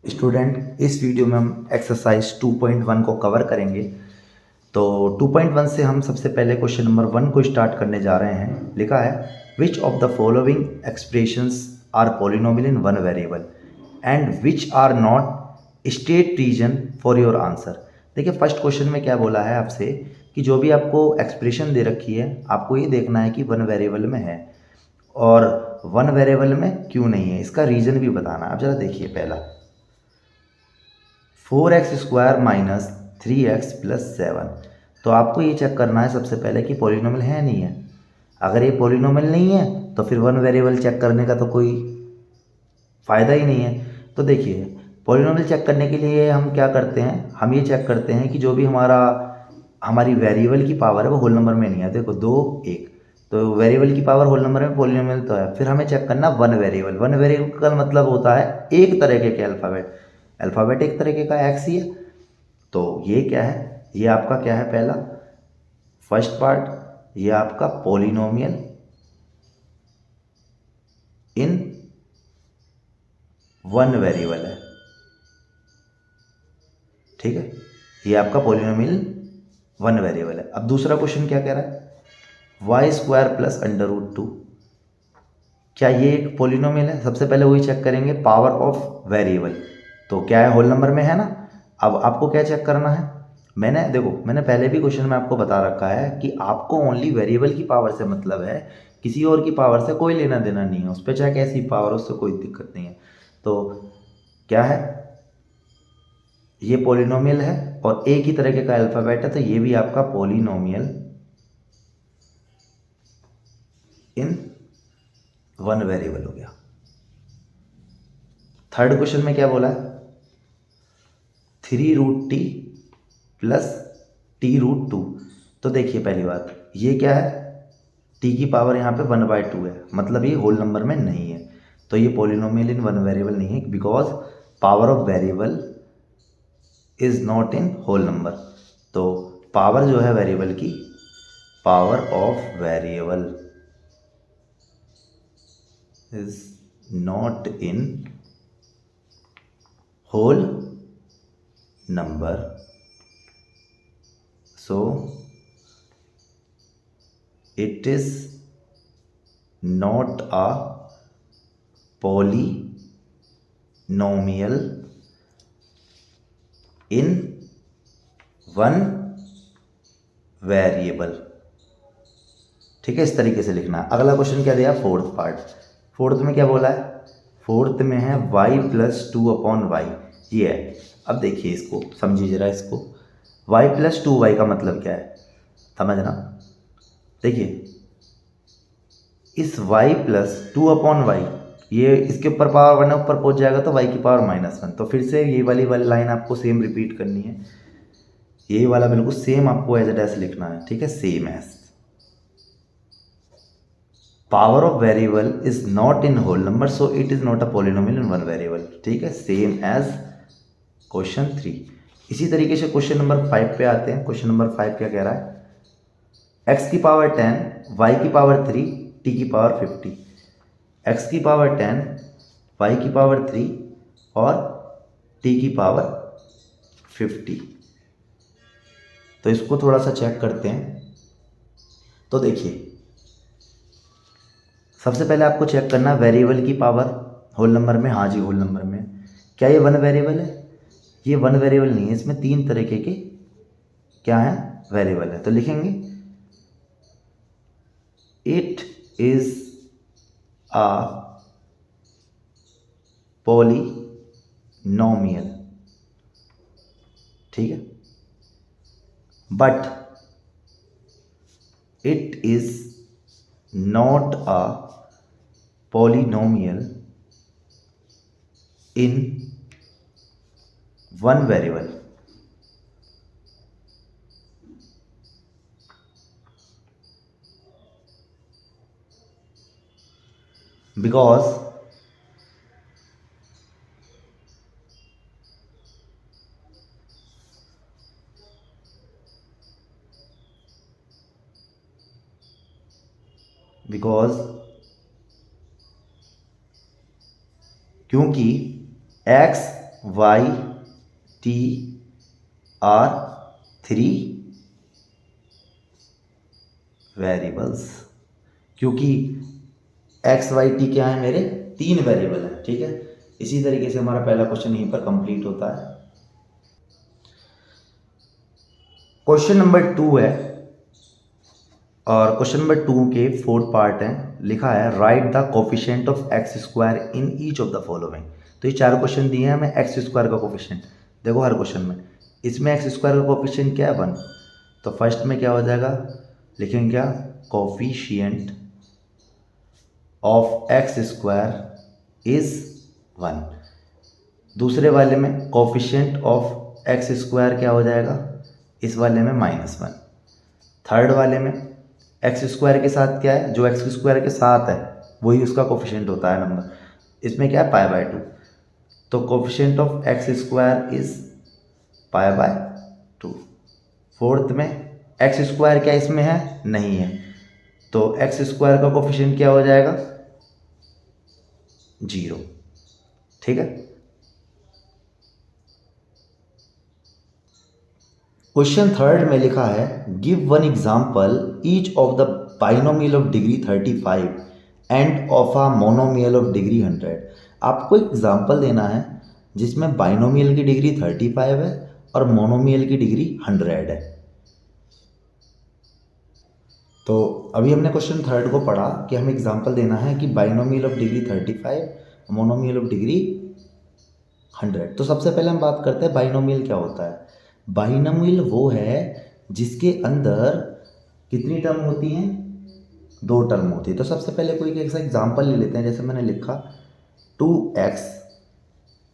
Student, इस video में हम एक्सरसाइज 2.1 को कवर करेंगे। तो 2.1 से हम सबसे पहले क्वेश्चन नंबर 1 को स्टार्ट करने जा रहे हैं। लिखा है which of the following expressions are polynomial in one variable and which are not state reason for your answer. देखिए, फर्स्ट क्वेश्चन में क्या बोला है आपसे कि जो भी आपको एक्सप्रेशन दे रखी है आपको ये देखना है कि वन वेरिएबल में है और वन वेरिएबल में क्यों नहीं है, इसका रीज़न भी बताना है। अब जरा देखिए, पहला 4x² माइनस 3x प्लस 7। तो आपको ये चेक करना है सबसे पहले कि पॉलिनोमियल है नहीं है। अगर ये पॉलिनोमियल नहीं है तो फिर वन वेरिएबल चेक करने का तो कोई फ़ायदा ही नहीं है। तो देखिए, पॉलिनोमियल चेक करने के लिए हम क्या करते हैं, हम ये चेक करते हैं कि जो भी हमारी वेरिएबल की पावर है वो होल नंबर में नहीं है। देखो 2 1, तो वेरिएबल की पावर होल नंबर में पॉलिनोमियल तो है। फिर हमें चेक करना वन वेरिएबल। वन वेरिएबल का मतलब होता है एक तरीके के अल्फ़ाबेट। अल्फ़ाबेट एक तरीके का एक्स ही है। तो ये क्या है, ये आपका क्या है, पहला फर्स्ट पार्ट, ये आपका पॉलिनोमियल इन वन वेरिएबल है। ठीक है, ये आपका पॉलिनोमियल वन वेरिएबल है। अब दूसरा क्वेश्चन क्या कह रहा है, y² प्लस √2। क्या ये एक पॉलिनोमियल है? सबसे पहले वही चेक करेंगे, पावर ऑफ वेरिएबल। तो क्या है, होल नंबर में है ना। अब आपको क्या चेक करना है, मैंने पहले भी क्वेश्चन में आपको बता रखा है कि आपको ओनली वेरिएबल की पावर से मतलब है, किसी और की पावर से कोई लेना देना नहीं है। उस पर चाहे कैसी पावर हो, उससे कोई दिक्कत नहीं है। तो क्या है, ये पॉलिनोमियल है और एक ही तरीके का अल्फ़ाबेट है, तो ये भी आपका पॉलिनोमियल इन वन वेरिएबल हो गया। थर्ड क्वेश्चन में क्या बोला है, 3√t प्लस t√2। तो देखिए, पहली बात ये क्या है, t की पावर यहाँ पे 1/2 है, मतलब ये होल नंबर में नहीं है। तो ये पॉलिनोमियल इन वन वेरिएबल नहीं है, because power of variable is not in whole number. तो पावर जो है वेरिएबल की, power of variable is not in whole number, so it is not a polynomial in one variable। ठीक है, इस तरीके से लिखना है। अगला क्वेश्चन क्या दिया, फोर्थ पार्ट। फोर्थ में क्या बोला है, फोर्थ में है y+2/y, ये है। अब देखिए, इसको समझिए जरा, इसको y+2y का मतलब क्या है समझना। देखिए, इस y+2/y, ये इसके ऊपर पावर 1 है, ऊपर पहुंच जाएगा तो y की पावर -1। तो फिर से ये वाली लाइन आपको सेम रिपीट करनी है, ये वाला बिल्कुल सेम आपको एज इट एज लिखना है। ठीक है, same as power of variable is not in whole number, so it is not a polynomial in one variable. ठीक है, सेम एज क्वेश्चन 3। इसी तरीके से क्वेश्चन नंबर 5 पे आते हैं। क्वेश्चन नंबर 5 क्या कह रहा है, x की पावर 10, y की पावर 3, t की पावर 50। x की पावर 10, y की पावर 3 और t की पावर 50। तो इसको थोड़ा सा चेक करते हैं। तो देखिए, सबसे पहले आपको चेक करना वेरिएबल की पावर होल नंबर में। हाँ जी, होल नंबर में। क्या ये वन वेरिएबल है? ये वन वेरिएबल नहीं है, इसमें 3 तरीके के क्या है, वेरिएबल है। तो लिखेंगे इट इज अ पॉलिनोमियल। ठीक है, but it is not a polynomial in one variable. Because क्योंकि x Y T are 3 variables, क्योंकि एक्स वाई टी क्या है, मेरे 3 वेरिएबल हैं। ठीक है, इसी तरीके से हमारा पहला क्वेश्चन यहीं पर कंप्लीट होता है। क्वेश्चन नंबर 2 है, और क्वेश्चन नंबर 2 के 4 पार्ट हैं। लिखा है right the coefficient of x square in each of the following. तो ये 4 क्वेश्चन दिए हैं हमें एक्स स्क्वायर का कोफिशिएंट। देखो हर क्वेश्चन में, इसमें एक्स स्क्वायर का कोफिशिएंट क्या है, 1। तो फर्स्ट में क्या हो जाएगा, लिखेंगे क्या, coefficient of x square is 1। दूसरे वाले में कोफिशिएंट ऑफ एक्स स्क्वायर क्या हो जाएगा, इस वाले में -1। थर्ड वाले में एक्स स्क्वायर के साथ क्या है, जो एक्स स्क्वायर के साथ है वही उसका कोफिशिएंट होता है नंबर, इसमें क्या है π/2। तो coefficient of x square is π/2। Fourth में एक्स स्क्वायर क्या इसमें है, नहीं है, तो एक्स स्क्वायर का कोफिशिएंट क्या हो जाएगा, 0। ठीक है। क्वेश्चन थर्ड में लिखा है give one example each of the binomial of degree 35 end of a monomial of degree 100। आपको एक एग्जाम्पल देना है जिसमें बाइनोमियल की डिग्री 35 है और मोनोमियल की डिग्री 100 है। तो अभी हमने क्वेश्चन थर्ड को पढ़ा कि हमें एग्जाम्पल देना है कि binomial of degree 35, monomial of degree 100। तो सबसे पहले हम बात करते हैं बाइनोमियल क्या होता है। बाइनोमियल वो है जिसके अंदर कितनी टर्म होती हैं, 2 टर्म होती है। तो सबसे पहले कोई ऐसा एग्जांपल ले लेते हैं, जैसे मैंने लिखा 2x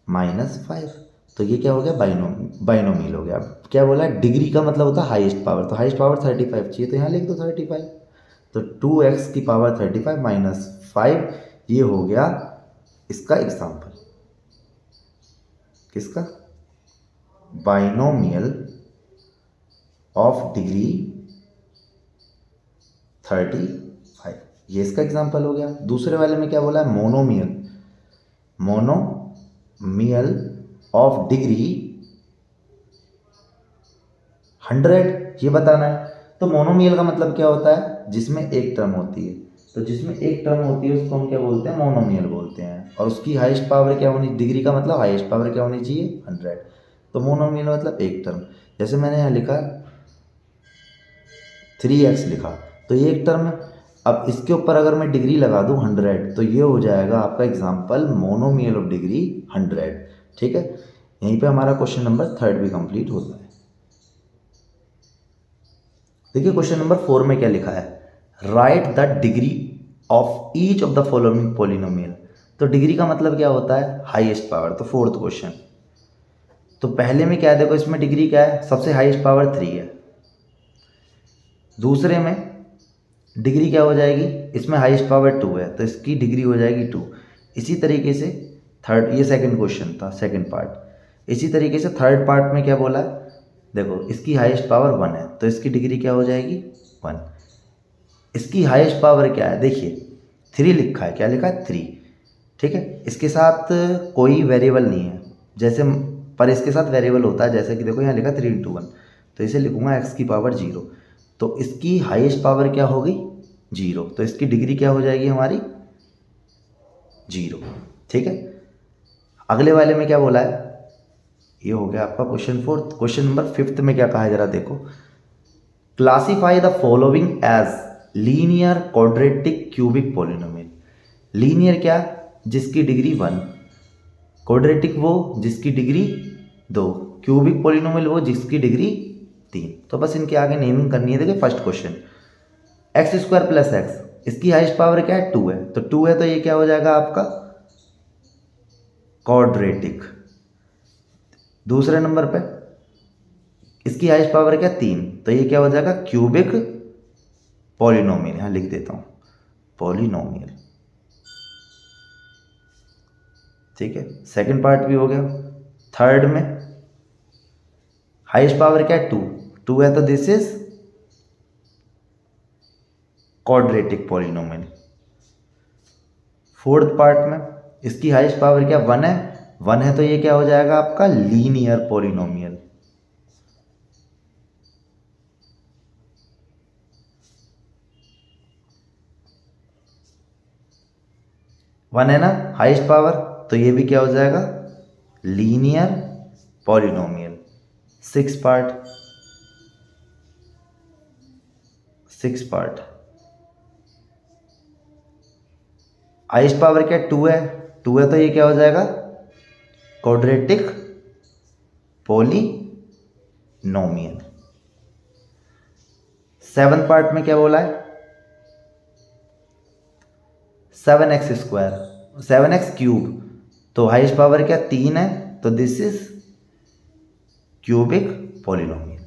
- 5। तो ये क्या हो गया, बाइनोमियल हो गया। अब क्या बोला, डिग्री का मतलब होता है हाईएस्ट पावर, तो हाईएस्ट पावर 35 चाहिए, तो यहाँ लिख दो 35। तो 2x की पावर 35 - 5, ये हो गया इसका एग्जाम्पल, किसका, बाइनोमियल ऑफ डिग्री 35, ये इसका एग्जाम्पल हो गया। दूसरे वाले में क्या बोला है, मोनोमियल ऑफ डिग्री 100, ये बताना है। तो मोनोमियल का मतलब क्या होता है, जिसमें एक टर्म होती है। तो जिसमें एक टर्म होती है उसको हम क्या बोलते हैं, मोनोमियल बोलते हैं। और उसकी हाईएस्ट पावर क्या होनी, डिग्री का मतलब हाईएस्ट पावर क्या होनी चाहिए, 100। तो मोनोमियल मतलब एक टर्म। जैसे मैंने यहाँ लिखा 3x लिखा, तो ये एक टर्म है। अब इसके ऊपर अगर मैं डिग्री लगा दूँ 100, तो ये हो जाएगा आपका एग्जाम्पल मोनोमियल ऑफ डिग्री 100। ठीक है, यहीं पे हमारा क्वेश्चन नंबर थर्ड भी कंप्लीट होता है। देखिए क्वेश्चन नंबर 4 में क्या लिखा है, right the degree of each of the following polynomial. तो डिग्री का मतलब क्या होता है, हाईएस्ट पावर। तो फोर्थ क्वेश्चन, तो पहले में क्या है, देखो इसमें डिग्री क्या है, सबसे हाईएस्ट पावर 3 है। दूसरे में डिग्री क्या हो जाएगी, इसमें हाईएस्ट पावर 2 है, तो इसकी डिग्री हो जाएगी 2। इसी तरीके से थर्ड, ये सेकंड क्वेश्चन था, सेकंड पार्ट। इसी तरीके से थर्ड पार्ट में क्या बोला है, देखो इसकी हाईएस्ट पावर 1 है, तो इसकी डिग्री क्या हो जाएगी, 1। इसकी हाईएस्ट पावर क्या है, देखिए 3 लिखा है, क्या लिखा है, 3। ठीक है, इसके साथ कोई वेरिएबल नहीं है, जैसे पर इसके साथ वेरिएबल होता है, जैसे कि देखो यहाँ लिखा 3 × 1, तो इसे लिखूंगा x की पावर 0। तो इसकी हाईएस्ट पावर क्या होगी, 0, तो इसकी डिग्री क्या हो जाएगी हमारी, 0। ठीक है, अगले वाले में क्या बोला है, ये हो गया आपका क्वेश्चन 4। क्वेश्चन नंबर 5 में क्या कहा है, जरा देखो, classify the following as linear quadratic cubic polynomial. Linear क्या, जिसकी डिग्री 1, क्वाड्रेटिक वो जिसकी डिग्री 2, क्यूबिक पॉलिनोमियल वो जिसकी डिग्री 3। तो बस इनके आगे नेमिंग करनी है। देखिए फर्स्ट क्वेश्चन, x² + x, इसकी हाईएस्ट पावर क्या है, 2 है, तो 2 है, तो ये क्या हो जाएगा आपका क्वाड्रेटिक। दूसरे नंबर पे इसकी हाईएस्ट पावर क्या, 3, तो ये क्या हो जाएगा क्यूबिक पॉलिनोमियल। यहाँ लिख देता हूँ पॉलिनोमियल। ठीक है, सेकंड पार्ट भी हो गया। थर्ड में हाईएस्ट पावर क्या है, 2 है, तो this is quadratic polynomial. Fourth part में इसकी हाईएस्ट पावर क्या, 1 है, 1 है तो ये क्या हो जाएगा आपका लीनियर पॉलिनोमियल। वन है ना हाईएस्ट पावर, तो ये भी क्या हो जाएगा linear polynomial. 6 part. Highest power क्या 2 है, 2 है तो ये क्या हो जाएगा क्वाड्रेटिक पॉलिनोमियल। 7 पार्ट में क्या बोला है 7x², 7x³। तो हाईएस्ट पावर क्या 3 है, तो दिस इज क्यूबिक पॉलिनोमियल।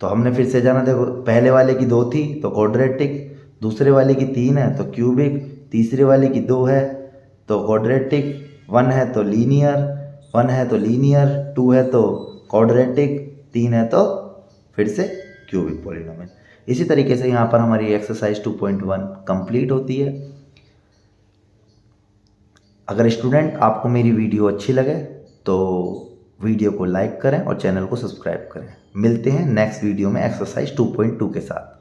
तो हमने फिर से जाना, देखो पहले वाले की 2 थी तो क्वाड्रेटिक, दूसरे वाले की 3 है तो क्यूबिक, तीसरे वाले की 2 है तो क्वाड्रेटिक, 1 है तो लीनियर, 1 है तो लीनियर, 2 है तो क्वाड्रेटिक, 3 है तो फिर से क्यूबिक पॉलिनोमियल। इसी तरीके से यहाँ पर हमारी एक्सरसाइज 2.1 कंप्लीट होती है। अगर स्टूडेंट आपको मेरी वीडियो अच्छी लगे तो वीडियो को लाइक करें और चैनल को सब्सक्राइब करें। मिलते हैं नेक्स्ट वीडियो में एक्सरसाइज 2.2 के साथ।